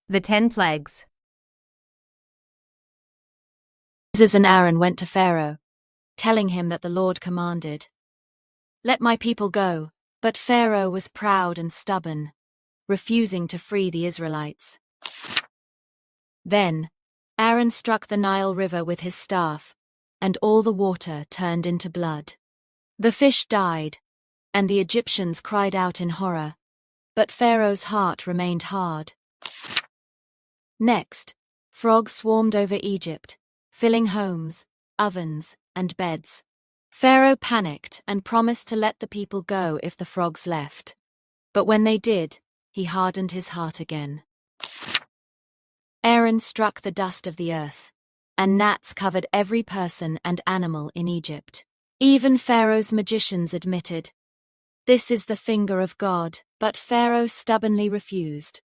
The 10 Plagues. Moses and Aaron went to Pharaoh, telling him that the Lord commanded, "Let my people go." But Pharaoh was proud and stubborn, refusing to free the Israelites. Then Aaron struck the Nile River with his staff, and all the water turned into blood. The fish died, and the Egyptians cried out in horror, but Pharaoh's heart remained hard. Next, frogs swarmed over Egypt, filling homes, ovens, and beds. Pharaoh panicked and promised to let the people go if the frogs left. But when they did, he hardened his heart again. Aaron struck the dust of the earth, and gnats covered every person and animal in Egypt. Even Pharaoh's magicians admitted, "This is the finger of God," but Pharaoh stubbornly refused.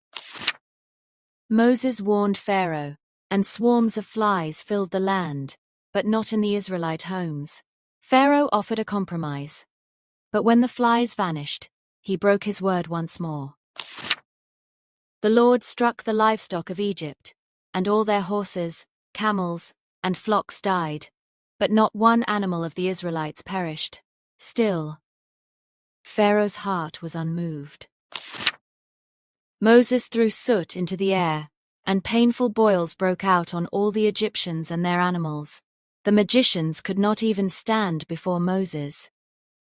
Moses warned Pharaoh, and swarms of flies filled the land, but not in the Israelite homes. Pharaoh offered a compromise. But when the flies vanished, he broke his word once more. The Lord struck the livestock of Egypt, and all their horses, camels, and flocks died, but not one animal of the Israelites perished. Still, Pharaoh's heart was unmoved. Moses threw soot into the air, and painful boils broke out on all the Egyptians and their animals. The magicians could not even stand before Moses,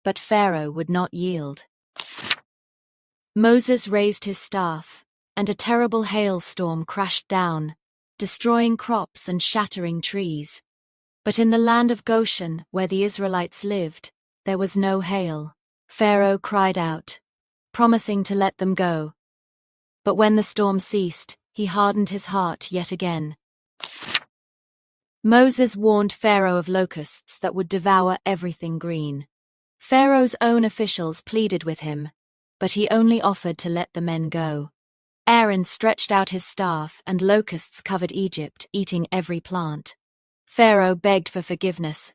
but Pharaoh would not yield. Moses raised his staff, and a terrible hailstorm crashed down, destroying crops and shattering trees. But in the land of Goshen, where the Israelites lived, there was no hail. Pharaoh cried out, promising to let them go. But when the storm ceased, he hardened his heart yet again. Moses warned Pharaoh of locusts that would devour everything green. Pharaoh's own officials pleaded with him, but he only offered to let the men go. Aaron stretched out his staff, and locusts covered Egypt, eating every plant. Pharaoh begged for forgiveness,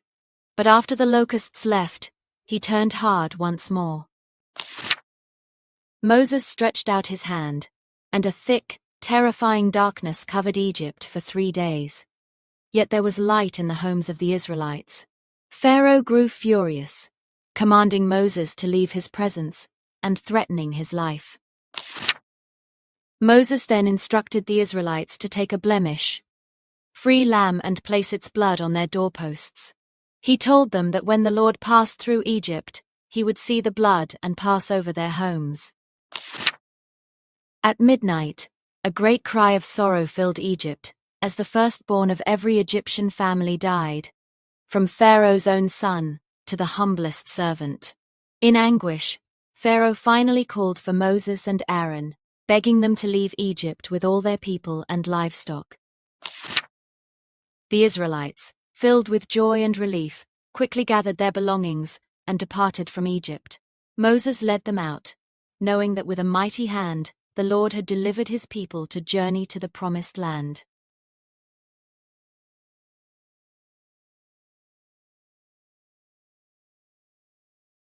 but after the locusts left, he turned hard once more. Moses stretched out his hand, and a thick, terrifying darkness covered Egypt for 3 days. Yet there was light in the homes of the Israelites. Pharaoh grew furious, commanding Moses to leave his presence and threatening his life. Moses then instructed the Israelites to take a blemish, free lamb, and place its blood on their doorposts. He told them that when the Lord passed through Egypt, he would see the blood and pass over their homes. At midnight, a great cry of sorrow filled Egypt, as the firstborn of every Egyptian family died, from Pharaoh's own son to the humblest servant. In anguish, Pharaoh finally called for Moses and Aaron, begging them to leave Egypt with all their people and livestock. The Israelites, filled with joy and relief, quickly gathered their belongings and departed from Egypt. Moses led them out, knowing that with a mighty hand, the Lord had delivered his people to journey to the promised land.